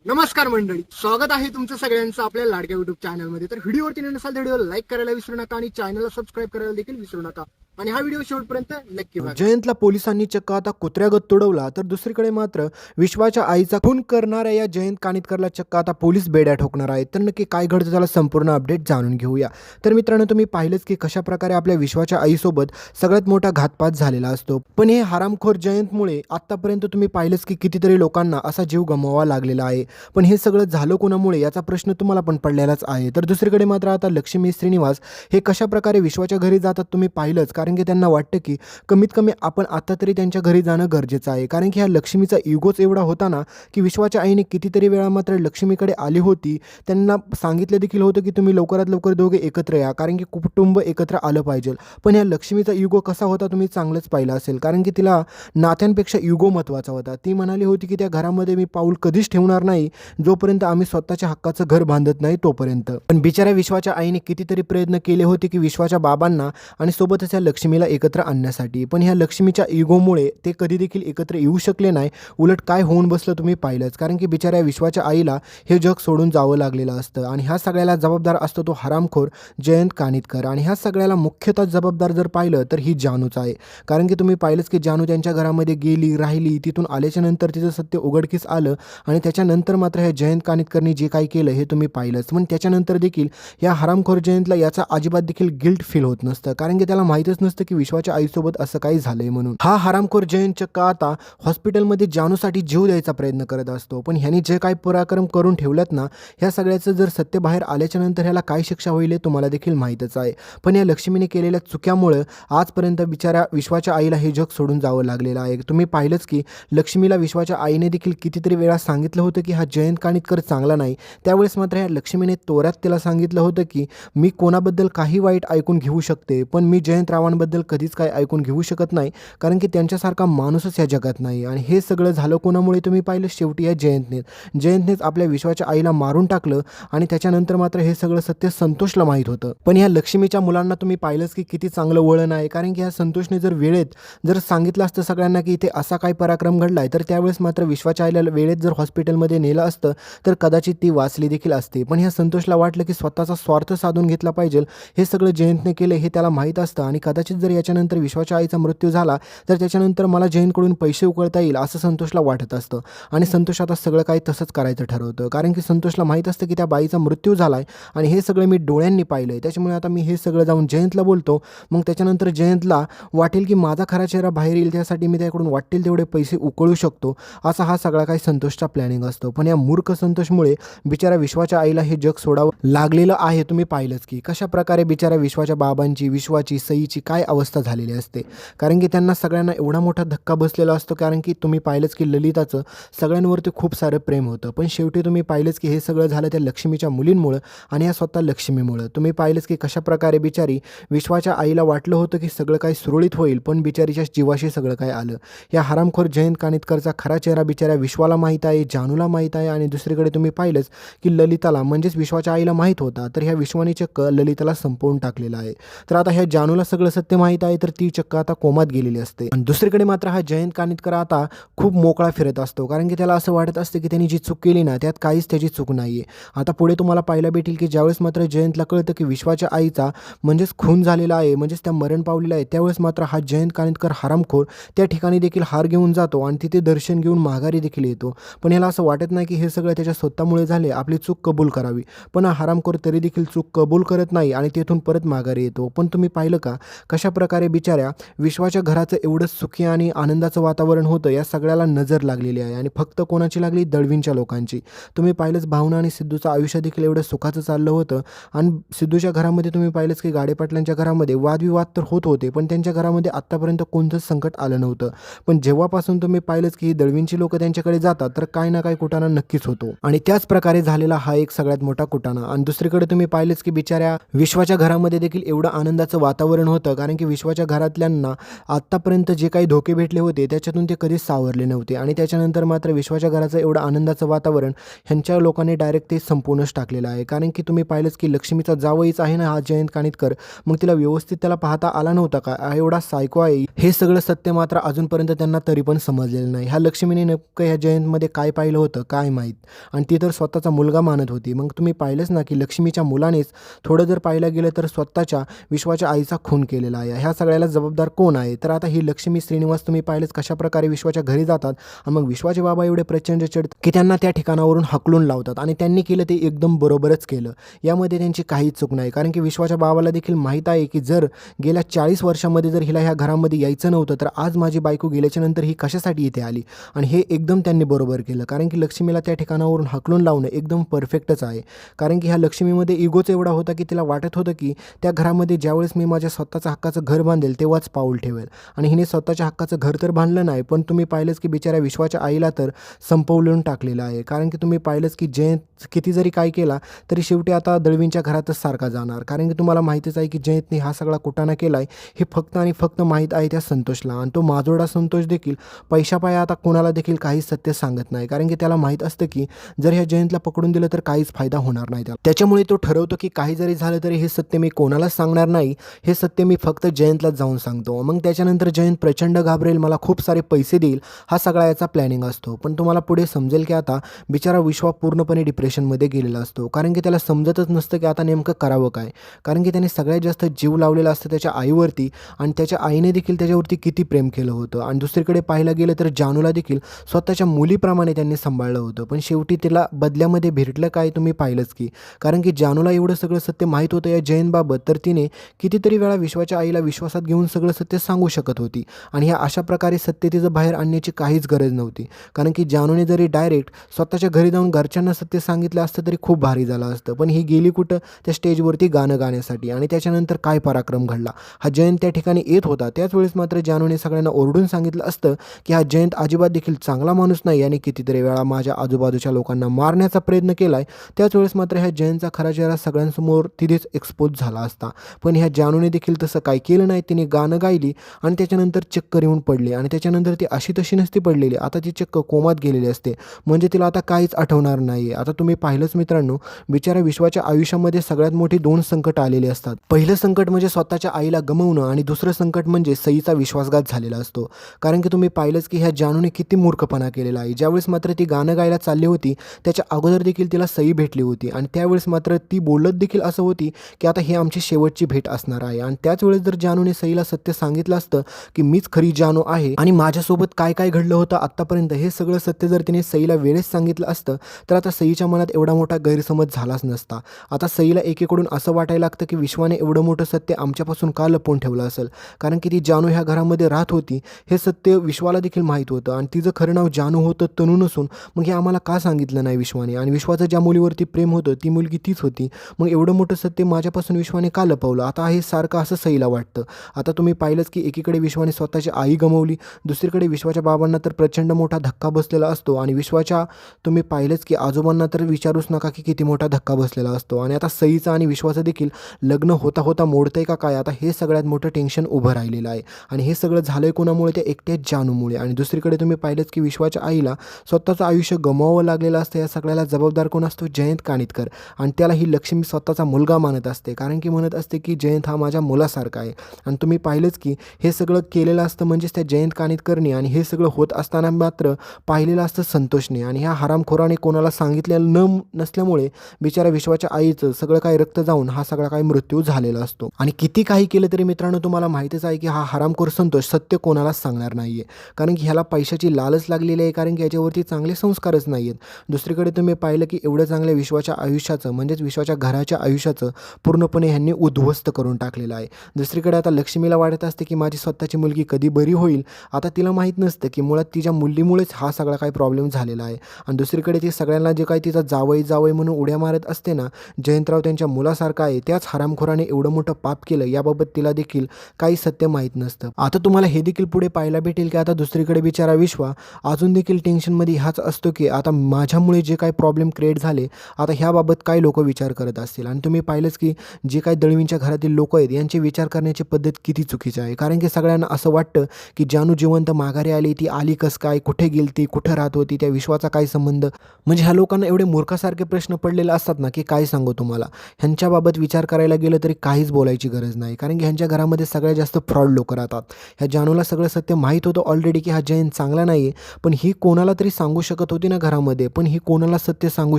नमस्कार मंडळी, स्वागत आहे तुमचं सगळ्यांचं आपल्या लाडक्या युट्यूब चॅनलमध्ये. तर व्हिडिओवरती नसाल तर व्हिडिओला लाईक करायला विसरू नका आणि चॅनलला सबस्क्राईब करायला देखील विसरू नका आणि हा व्हिडिओ शेवटपर्यंत नक्की बघा. जयंतला पोलिसांनी चक्क आता कुत्र्यागत तुडवला, तर दुसरीकडे मात्र विश्वाच्या आईचा खून करणाऱ्या या जयंत कानिटकरला चक्क आता पोलीस बेड्या ठोकणार आहेत. तर नक्की काय घडतं त्याला संपूर्ण अपडेट जाणून घेऊया. तर मित्रांनो, तुम्ही पाहिलंच की कशा प्रकारे आपल्या विश्वाच्या आईसोबत सगळ्यात मोठा घातपात झालेला असतो. पण हे हरामखोर जयंतमुळे आतापर्यंत तुम्ही पाहिलंच की कितीतरी लोकांना असा जीव गमवावा लागलेला आहे. पण हे सगळं झालं कोणामुळे याचा प्रश्न तुम्हाला पण पडलेलाच आहे. तर दुसरीकडे मात्र आता लक्ष्मी श्रीनिवास हे कशा प्रकारे विश्वाच्या घरी जातात तुम्ही पाहिलंच, कारण की त्यांना वाटतं की कमीत कमी आपण आता तरी त्यांच्या घरी जाणं गरजेचं आहे. कारण की ह्या लक्ष्मीचा इगोच एवढा होता ना की विश्वाच्या आईने कितीतरी वेळा मात्र लक्ष्मीकडे आली होती, त्यांना सांगितलं देखील होतं की तुम्ही लवकरात लवकर दोघे एकत्र या, कारण की कुटुंब एकत्र आलं पाहिजे. पण ह्या लक्ष्मीचा इगो कसा होता तुम्ही चांगलंच पाहिलं असेल, कारण की तिला नात्यांपेक्षा इगो महत्त्वाचा होता. ती म्हणाली होती की त्या घरामध्ये मी पाऊल कधीच ठेवणार नाही जोपर्यंत आम्ही स्वतःच्या हक्काचं घर बांधत नाही तोपर्यंत. पण बिचाऱ्या विश्वाच्या आईने कितीतरी प्रयत्न केले होते की विश्वाच्या बाबांना आणि सोबतच या लक्ष्मीला एकत्र आणण्यासाठी, पण ह्या लक्ष्मीच्या इगोमुळे ते कधी देखील एकत्र येऊ शकले नाही. उलट काय होऊन बसलं तुम्ही पाहिलंच, कारण की बिचाऱ्या विश्वाच्या आईला हे जग सोडून जावं लागलेलं असतं आणि ह्या सगळ्याला जबाबदार असतो तो हरामखोर जयंत कानिटकर. आणि ह्या सगळ्याला मुख्यतः जबाबदार जर पाहिलं तर ही जानूच आहे, कारण की तुम्ही पाहिलंच की जानू त्यांच्या घरामध्ये गेली, राहिली, तिथून आल्याच्या नंतर तिचं सत्य उघडकीस आलं आणि त्याच्यानंतर मात्र ह्या जयंत कानिटकरनी जे काही केलं हे तुम्ही पाहिलंच. पण त्याच्यानंतर देखील या हरामखोर जयंतला याचा अजिबात देखील गिल्ट फील होत नसतं, कारण की त्याला माहीतच नसतं की विश्वाच्या आईसोबत असं काही झालंय म्हणून. हा हरामखोर जयंत चक्क आता हॉस्पिटलमध्ये जानूसाठी जीव द्यायचा प्रयत्न करत असतो. पण ह्यानी जे काही पराक्रम करून ठेवल्यात ना, ह्या सगळ्याचं जर सत्य बाहेर आल्याच्या नंतर ह्याला काय शिक्षा होईल हे तुम्हाला देखील माहीतच आहे. पण या लक्ष्मीने केलेल्या चुक्यामुळं आजपर्यंत बिचाऱ्या विश्वाच्या आईला हे जग सोडून जावं लागलेलं आहे. तुम्ही पाहिलंच की लक्ष्मीला विश्वाच्या आईने देखील कितीतरी वेळा सांगितलं होतं की हा जयंत कानिटकर चांगला नाही. त्यावेळेस मात्र ह्या लक्ष्मीने तोऱ्यात तिला सांगितलं होतं की मी कोणाबद्दल काही वाईट ऐकून घेऊ शकते, पण मी जयंतरावांबद्दल कधीच काही ऐकून घेऊ शकत नाही, कारण की त्यांच्यासारखा माणूसच या जगात नाही. आणि हे सगळं झालं कोणामुळे तुम्ही पाहिलं, शेवटी या जयंतनेच आपल्या विश्वाच्या आईला मारून टाकलं आणि त्याच्यानंतर मात्र हे सगळं सत्य संतोषला माहीत होतं. पण ह्या लक्ष्मीच्या मुलांना तुम्ही पाहिलंच की किती चांगलं वळण आहे, कारण की ह्या संतोषने जर वेळेत जर सांगितलं असतं सगळ्यांना की इथे असा काय पराक्रम घडलाय, तर त्यावेळेस मात्र विश्वाच्या आईला वेळेत जर हॉस्पिटलमध्ये नेलं असतं तर कदाचित ती वाचली देखील असते. पण ह्या संतोषला वाटलं की स्वतःचा स्वार्थ साधून घेतला पाहिजे, हे सगळं जयंतने केलं हे त्याला माहीत असतं. आणि कदाचित जर याच्यानंतर विश्वाच्या आईचा मृत्यू झाला तर त्याच्यानंतर मला जयंतकडून पैसे उकळता येईल असं संतोषला वाटत असतं. आणि संतोष आता सगळं काही तसंच करायचं ठरवतं, कारण की संतोषला माहीत असतं की त्या बाईचा मृत्यू झालाय आणि हे सगळं मी डोळ्यांनी पाहिलंय. त्याच्यामुळे आता मी हे सगळं जाऊन जयंतला बोलतो, मग त्याच्यानंतर जयंतला वाटेल की माझा खरा चेहरा बाहेर येईल, त्यासाठी मी त्याकडून वाटेल तेवढे पैसे उकळू शकतो, असा हा सगळा काही संतोषचा प्लॅनिंग असतो. पण या मूर्ख संतोषमुळे बिचाऱ्या विश्वाच्या आईला हे जग सोडावं लागलेलं आहे. तुम्ही पाहिलंच की कशा प्रकारे बिचाऱ्या विश्वाच्या बाबांची, विश्वाची, सईची काय अवस्था झालेली असते, कारण की त्यांना सगळ्यांना एवढा मोठा धक्का बसलेला असतो. कारण की तुम्ही पाहिलंच की ललिताचं सगळ्यांवरती खूप सारं प्रेम होतं, पण शेवटी तुम्ही पाहिलंच की हे सगळं झालं त्या लक्ष्मीच्या मुलींमुळं आणि या स्वतः लक्ष्मीमुळं. तुम्ही पाहिलंच की कशा प्रकारे बिचारी विश्वाच्या आईला वाटलं होतं की सगळं काही सुरळीत होईल, पण बिचारीच्या जीवाशी सगळं काय आलं. या हरामखोर जयंत कानिटकरचा खरा चेहरा बिचाऱ्या विश्वाला माहीत आहे, जानूला माहीत आहे आणि दुसरीकडे तुम्ही पाहिलंच की ललिताला म्हणजेच विश्वाच्या आईला माहीत होता, तर ह्या विश्वाने चक्क ललिताला संपवून टाकलेलं आहे. तर आता ह्या जानूला सगळं सत्य माहीत आहे, तर ती चक्क आता कोमात गेलेली असते. आणि दुसरीकडे मात्र हा जयंत कानिटकर आता खूप मोकळा फिरत असतो, कारण की त्याला असं वाटत असतं की त्यांनी जी चूक केली ना त्यात काहीच त्याची चूक नाही आहे. आता पुढे तुम्हाला पाहायला भेटेल की ज्यावेळेस मात्र जयंतला कळतं की विश्वाच्या आईचा म्हणजेच खून झालेला आहे, म्हणजेच त्या मरण पावलेला आहे, त्यावेळेस मात्र हा जयंत कानिटकर हरामखोर त्या ठिकाणी देखील हार घेऊन जातो आणि तिथे दर्शन घेऊन माघारी देखील येतो. पण याला असं वाटत नाही की हे सगळं त्याच्या स्वतःमुळे झाले, आपली चूक कबूल करावी. पण हा हरामखोर तरी देखील चूक कबूल करत नाही आणि तेथून परत माघारी येतो. पण तुम्ही पाहिलं का कशा प्रकारे बिचाऱ्या विश्वाच्या घराचं एवढं सुखी आणि आनंदाचं वातावरण होतं, या सगळ्याला नजर लागलेली आहे आणि फक्त कोणाची लागली, दळवींच्या लोकांची. तुम्ही पाहिलंच भावना आणि सिद्धूचं आयुष्य देखील एवढं सुखाचं चाललं होतं आणि सिद्धूच्या घरामध्ये तुम्ही पाहिलंच की गाडे पाटलांच्या घरामध्ये वादविवाद तर होत होते, पण त्यांच्या घरामध्ये आत्तापर्यंत कोणतंच संकट आलं नव्हतं. पण जेव्हापासून तुम्ही पाहिलंच की दळवींची लोक त्यांच्याकडे जातात तर काय ना काय कुटाणा नक्कीच होतो आणि त्याच प्रकारे झालेला हा एक सगळ्यात मोठा कुटाणा. आणि दुसरीकडे तुम्ही पाहिलंच की बिचाऱ्या विश्वाच्या घरामध्ये देखील एवढं आनंदाचं वातावरण होतं, कारण की विश्वाच्या घरातल्यांना आत्तापर्यंत जे काही धोके भेटले होते त्याच्यातून ते कधीच सावरले नव्हते आणि त्याच्यानंतर मात्र विश्वाच्या घराचं एवढं आनंदाचं वातावरण ह्यांच्या लोकांनी डायरेक्ट ते संपवूनच टाकलेलं आहे. कारण की तुम्ही पाहिलंच की लक्ष्मीचा जावईच आहे ना हा जयंत कानिटकर, मग तिला व्यवस्थित त्याला पाहता आला नव्हता का? हा एवढा सायको आहे. हे सगळं सत्य मात्र अजूनपर्यंत त्यांना तरी पण समजलेलं नाही. ह्या लक्ष्मीने नेमकं ह्या जयंतमध्ये काय पाहिलं होतं काय माहीत, आणि ती तर स्वतःचा मुलगा मानत होती. मग तुम्ही पाहिलंच ना की लक्ष्मीच्या मुलानेच थोडं जर पाहायला गेलं तर स्वतःच्या विश्वाच्या आईचा खून केलेला आहे. ह्या सगळ्याला जबाबदार कोण आहे? तर आता ही लक्ष्मी श्रीनिवास तुम्ही पाहिलंच कशाप्रकारे विश्वाच्या घरी जातात आणि मग विश्वाचे बाबा एवढे प्रचंड चिडतात की त्यांना त्या ठिकाणावरून हाकलून लावतात आणि त्यांनी केलं ते एकदम बरोबरच केलं. यामध्ये त्यांची काहीच चूक नाही, कारण की विश्वाच्या बाबाला देखील माहीत आहे की जर गेल्या 40 वर्षामध्ये जर हिला ह्या घरामध्ये यायचं नव्हतं तर आज माझी बायको गेल्याच्या नंतर ही कशासाठी इथे आली, आणि हे एकदम त्यांनी बरोबर केलं. कारण की लक्ष्मीला त्या ठिकाणावरून हाकलून लावणं एकदम परफेक्टच आहे. कारण की ह्या लक्ष्मीमध्ये इगोच एवढा होता की तिला वाटत होतं की त्या घरामध्ये ज्यावेळेस मी माझ्या स्वतःचं हक्काचं घर बांधेल तेव्हाच पाऊल ठेवेल, आणि हिने स्वतःच्या हक्काचं घर तर बांधलं नाही, पण तुम्ही पाहिलंच की बिचाऱ्या विश्वाच्या आईला तर संपवून टाकलेलं आहे. कारण की तुम्ही पाहिलंच की जयंत किती जरी काय केला तरी शेवटी आता दळवींच्या घरातच सारखा जाणार. कारण की तुम्हाला माहितीच आहे की जयंतने हा सगळा कुटाणा केला आहे हे फक्त आणि फक्त माहीत आहे त्या संतोषला, आणि तो माजोरडा संतोष देखील पैशापायी आता कोणाला देखील काही सत्य सांगत नाही. कारण की त्याला माहीत असतं की जर ह्या जयंतला पकडून दिलं तर काहीच फायदा होणार नाही त्याला. त्याच्यामुळे तो ठरवतो की काही जरी झालं तरी हे सत्य मी कोणालाच सांगणार नाही, हे सत्य मी फक्त जयंतलाच जाऊन सांगतो. मग त्याच्यानंतर जयंत प्रचंड घाबरेल, मला खूप सारे पैसे देईल, हा सगळा याचा प्लॅनिंग असतो. पण तुम्हाला पुढे समजेल की आता बिचारा विश्वा पूर्णपणे डिप्रेशनमध्ये गेलेला असतो. कारण की त्याला समजतच नसतं की आता नेमकं करावं काय. कारण की त्याने सगळ्यात जास्त जीव लावलेला असतं त्याच्या आईवरती, आणि त्याच्या आईने देखील त्याच्यावरती किती प्रेम केलं होतं. आणि दुसरीकडे पाहायला गेलं तर जानूला देखील स्वतःच्या मुलीप्रमाणे त्यांनी सांभाळलं होतं, पण शेवटी तिला बदल्यामध्ये भेटलं काय तुम्ही पाहिलंच की. कारण की जानूला एवढं सगळं सत्य माहीत होतं या जयंतबाबत, तर तिने कितीतरी वेळा विश्वाच्या आईला विश्वासात घेऊन सगळं सत्य सांगू शकत होती, आणि ह्या अशा प्रकारे सत्य तिचं बाहेर आणण्याची काहीच गरज नव्हती. कारण की जानूने जरी डायरेक्ट स्वतःच्या घरी जाऊन घरच्यांना सत्य सांगितलं असतं तरी खूप भारी झालं असतं, पण ही गेली कुठं त्या स्टेजवरती गाणं गाण्यासाठी. आणि त्याच्यानंतर काय पराक्रम घडला, हा जयंत त्या ठिकाणी येत होता त्याच वेळेस मात्र जानूने सगळ्यांना ओरडून सांगितलं असतं की हा जयंत अजिबात देखील चांगला माणूस नाही, याने कितीतरी वेळा माझ्या आजूबाजूच्या लोकांना मारण्याचा प्रयत्न केलाय. त्याच वेळेस मात्र ह्या जयंतचा खरा चेहरा सगळ्यांसमोर तिथेच एक्सपोज झाला असता. पण ह्या जानूने देखील तसं काही केलं नाही. तिने गाणं गायली आणि त्याच्यानंतर चक्कर येऊन पडली, आणि त्याच्यानंतर ती अशी तशी नसती पडलेली, आता ती चक्क कोमात गेलेली असते, म्हणजे तिला आता काहीच आठवणार नाही. आता तुम्ही पाहिलंच मित्रांनो, बिचारा विश्वाच्या आयुष्यामध्ये सगळ्यात मोठी 2 संकट आलेली असतात. पहिलं संकट म्हणजे स्वतःच्या आईला गमावणं, आणि दुसरं संकट म्हणजे सईचा विश्वासघात झालेला असतो. कारण की तुम्ही पाहिलंच की ह्या जानूने किती मूर्खपणा केलेला आहे. ज्यावेळेस मात्र ती गाणं गायला चालली होती त्याच्या अगोदर देखील तिला सई भेटली होती, आणि त्यावेळेस मात्र ती बोलत देखील असं होती की आता ही आमची शेवटची भेट असणार आहे. आणि त्याच वेळेस जर जानूने सईला सत्य सांगितलं असतं की मीच खरी जानू आहे आणि माझ्यासोबत काय काय घडलं होतं आत्तापर्यंत हे सगळं सत्य जर तिने सईला वेळेस सांगितलं असतं तर आता सईच्या मनात एवढा मोठा गैरसमज झालाच नसता. आता सईला एकीकडून असं वाटायला लागतं की विश्वाने एवढं मोठं सत्य आमच्यापासून का लपवून ठेवलं असेल, कारण की ती जानू ह्या घरामध्ये राहत होती हे सत्य विश्वाला देखील माहीत होतं, आणि तिचं खरं नाव जानू होतं तनू नसून. मग हे आम्हाला का सांगितलं नाही विश्वाने, आणि विश्वाचं ज्या मुलीवरती प्रेम होतं ती मुलगी तीच होती, मग एवढं मोठं सत्य माझ्यापासून विश्वाने का लपवलं. आता हे सारखं असं सईला वाटतं. आता तुम्ही पाहिलंच की एकीकडे विश्वाने स्वतःची आई गमावली, दुसरीकडे विश्वाच्या बाबांना तर प्रचंड मोठा धक्का बसलेला असतो, आणि विश्वाच्या तुम्ही पाहिलंच की आजोबांना तर विचारूच नका की किती मोठा धक्का बसलेला असतो. आणि आता सईचं आणि विश्वाचं देखील लग्न होता होता मोडतंय का काय, आता हे सगळ्यात मोठं टेन्शन उभं राहिलेलं आहे. आणि हे सगळं झालंय कोणामुळे, त्या एकट्याच जानूमुळे. आणि दुसरीकडे तुम्ही पाहिलंच की विश्वाच्या आईला स्वतःचं आयुष्य गमावावं लागलेलं असतं. या सगळ्याला जबाबदार कोण असतो, जयंत कानिटकर, आणि त्याला ही लक्ष्मी स्वतःचा मुलगा मानत असते, कारण की म्हणत असते की जयंत हा माझ्या मुलासारखा आहे. आणि तुम्ही पाहिलंच की हे सगळं केलेलं असतं म्हणजेच त्या जयंत कानिटकरने, आणि हे सगळं होत असताना मात्र पाहिलेलं असतं संतोषने, आणि ह्या हरामखोराने कोणाला सांगितलेलं नसल्यामुळे बिचारा विश्वाच्या आईचं सगळं काही रक्त जाऊन हा सगळा काही मृत्यू झालेला असतो. आणि किती काही केलं तरी मित्रांनो तुम्हाला माहितीच आहे की हा हरामखोर संतोष सत्य कोणालाच सांगणार नाहीये, कारण की ह्याला पैशाची लालच लागलेली आहे, कारण की याच्यावरती चांगले संस्कारच नाही आहेत. दुसरीकडे तुम्ही पाहिलं की एवढं चांगल्या विश्वाच्या आयुष्याचं म्हणजेच विश्वाच्या घराच्या आयुष्याचं पूर्णपणे ह्यांनी उद्ध्वस्त करून टाकलेलं आहे. दुसरीकडे आता लक्ष्मीला वाटत असते की माझी स्वतःची मुलगी कधी बरी होईल. आता तिला माहीत नसतं की मुळात तिच्या मुलीमुळेच हा सगळा काही प्रॉब्लेम झालेला आहे. आणि दुसरीकडे ती सगळ्यांना जे काही तिचा जावई म्हणून उड्या मारत असते ना, जयंतराव त्यांच्या मुलासारखा आहे, त्याच हरामखोराने एवढं मोठं पाप केलं याबाबत तिला देखील काही सत्य माहीत नसतं. आता तुम्हाला हे देखील पुढे पाहायला भेटेल की आता दुसरीकडे बिचारा विश्वा अजून देखील टेन्शनमध्ये ह्याच असतो की आता माझ्यामुळे जे काही प्रॉब्लेम क्रिएट झाले आता ह्याबाबत काय लोक विचार करत असतील. आणि तुम्ही पाहिलंच की जे काही दळवींच्या घरातील लोक आहेत यांचे विचार करण्याची पद्धत किती चुकीची आहे. कारण की सगळ्यांना असं वाटतं की जानू जिवंत माघारी आली, ती आली कसं काय, कुठे गेलती, कुठं राहत होती, त्या विश्वाचा काय संबंध. म्हणजे ह्या लोकांना एवढे मूर्खासारखे प्रश्न पडलेले असतात ना की काय सांगू तुम्हाला. ह्यांच्याबाबत विचार करायला गेलं तरी काहीच बोलायची गरज नाही. कारण की ह्यांच्या घरामध्ये सगळ्यात जास्त फ्रॉड लोकं राहतात. ह्या जानूला सगळं सत्य माहीत होतं ऑलरेडी की हा जयंत चांगला नाही आहे, पण ही कोणाला तरी सांगू शकत होती ना घरामध्ये, पण ही कोणाला सत्य सांगू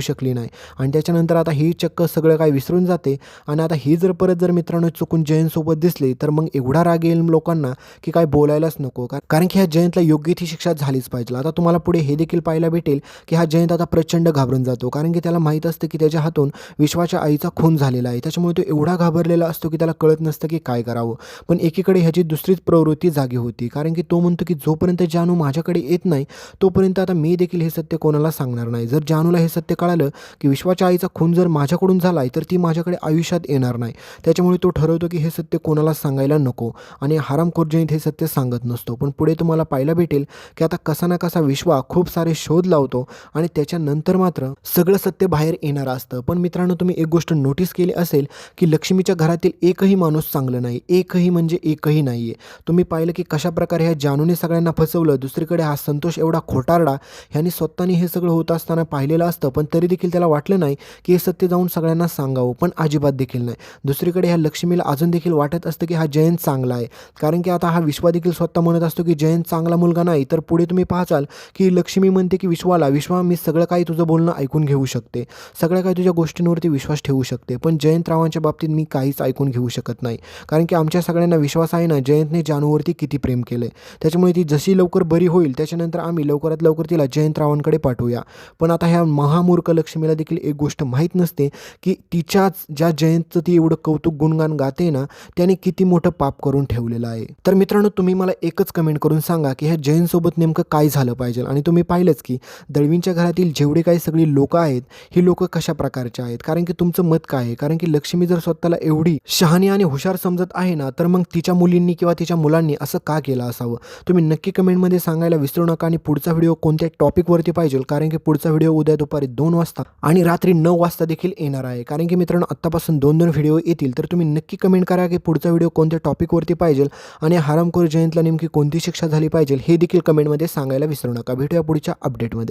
शकली नाही. आणि त्याच्यानंतर आता ही चक्क सगळं काही विसरून जाते. आणि आता ही जर परत जर मित्रांनो चुकून जयंतसोबत दिसली तर मग एवढा राग येईल लोकांना की काय बोलायलाच नको. कारण की ह्या जयंतला योग्य ती शिक्षा झालीच पाहिजे. आता तुम्हाला पुढे हे देखील पाहायला भेटेल की हा जयंत आता प्रचंड घाबरून जातो. कारण की त्याला माहीत असतं की त्याच्या हातून विश्वाच्या आईचा खून झालेला आहे. त्याच्यामुळे तो एवढा घाबरलेला असतो की त्याला कळत नसतं की काय करावं. पण एकीकडे ह्याची दुसरीच प्रवृत्ती जागी होती. कारण की तो म्हणतो की जोपर्यंत जानू माझ्याकडे येत नाही तोपर्यंत आता मी देखील हे सत्य कोणाला सांगणार नाही. जर जानूला हे सत्य कळालं की विश्वाच्या आईचा खून जर माझ्याकडून झाला आहे तर ती माझ्याकडे आयुष्यात येणार नाही. त्याच्यामुळे तो ठरवतो की हे सत्य कोणाला सांगायला नको. आणि हरामखोर जयंत हे सत्य सांगत नसतो. पण पुढे तुम्हाला पाहायला भेटेल की आता कसा ना कसा विश्वा खूप सारे शोध लावतो आणि त्याच्यानंतर मात्र सगळं सत्य बाहेर येणार असतं. पण मित्रांनो तुम्ही एक गोष्ट नोटीस केली असेल की लक्ष्मीच्या घरातील एकही माणूस चांगलं नाही. एकही म्हणजे एकही नाही आहे. तुम्ही पाहिलं की कशाप्रकारे ह्या जानूने सगळ्यांना फसवलं. दुसरीकडे हा संतोष एवढा खोटारडा ह्याने स्वतःने हे सगळं होत असताना पाहिलेलं असतं, पण तरी देखील त्याला वाटलं नाही की हे सत्य जाऊन सगळ्यांना सांगावं. पण अजिबात देखील नाही. दुसरीकडे ह्या लक्ष्मीला अजून देखील वाटत असतं की हा जयंत चांगला आहे. कारण की आता हा विश्वा देखील स्वतः म्हणत असतो की जयंत चांगला मुलगा नाही. तर पुढे तुम्ही पाहाल की लक्ष्मी म्हणते की विश्वा मी सगळं काही तुझं बोलणं ऐकून घेऊ शकते, सगळ्या काही तुझ्या गोष्टींवरती विश्वास ठेवू शकते, पण जयंतरावांच्या बाबतीत मी काहीच ऐकून घेऊ शकत नाही. कारण की आमच्या सगळ्यांना विश्वास आहे ना जयंतने जानूवरती किती प्रेम केलं आहे. त्याच्यामुळे ती जशी लवकर बरी होईल त्याच्यानंतर आम्ही लवकरात लवकर तिला जयंतरावांकडे पाठवूया. पण आता ह्या महामूर्ख लक्ष्मीला देखील एक गोष्ट माहीत नसते की तिच्याच ज्या जयंतचं ती एवढं कौतुक गुणगान गाते ना त्याने किती मोठं पाप करून ठेवलेलं आहे. तर मित्रांनो तुम्ही मला एकच कमेंट करून सांगा की ह्या जयंतसोबत नेमकं काय झालं पाहिजे. आणि तुम्ही पाहिलंच की दळवींच्या घरातील जेवढे काही सगळी लोकं आहेत ही लोकं कशा प्रकारचे आहेत. कारण की तुमचं मत काय आहे. कारण की लक्ष्मी जर स्वतःला एवढी शहाणी आणि हुशार समजत आहे ना तर मग तिच्या मुलींनी किंवा तिच्या मुलांनी असं का केलं असावं. तुम्ही नक्की कमेंटमध्ये सांगायला विसरू नका. आणि पुढचा व्हिडिओ कोणत्या टॉपिकवरती पाहिजे, कारण की पुढचा व्हिडिओ उद्या दुपारी 2 वाजता आणि रात्री 9 वाजता देखील येणार आहे. कारण की मित्रांनो आत्तापासून 2 व्हिडिओ येतील. तर तुम्ही नक्की कमेंट करा की पुढचा व्हिडिओ कोणत्या टॉपिकवरती पाहिजे आणि हरामखोर जयंतला नेमकी कोणती शिक्षा झाली पाहिजे हे देखील कमेंटमध्ये सांगायला विसरू नका. भेटूया पुढच्या अपडेटमध्ये.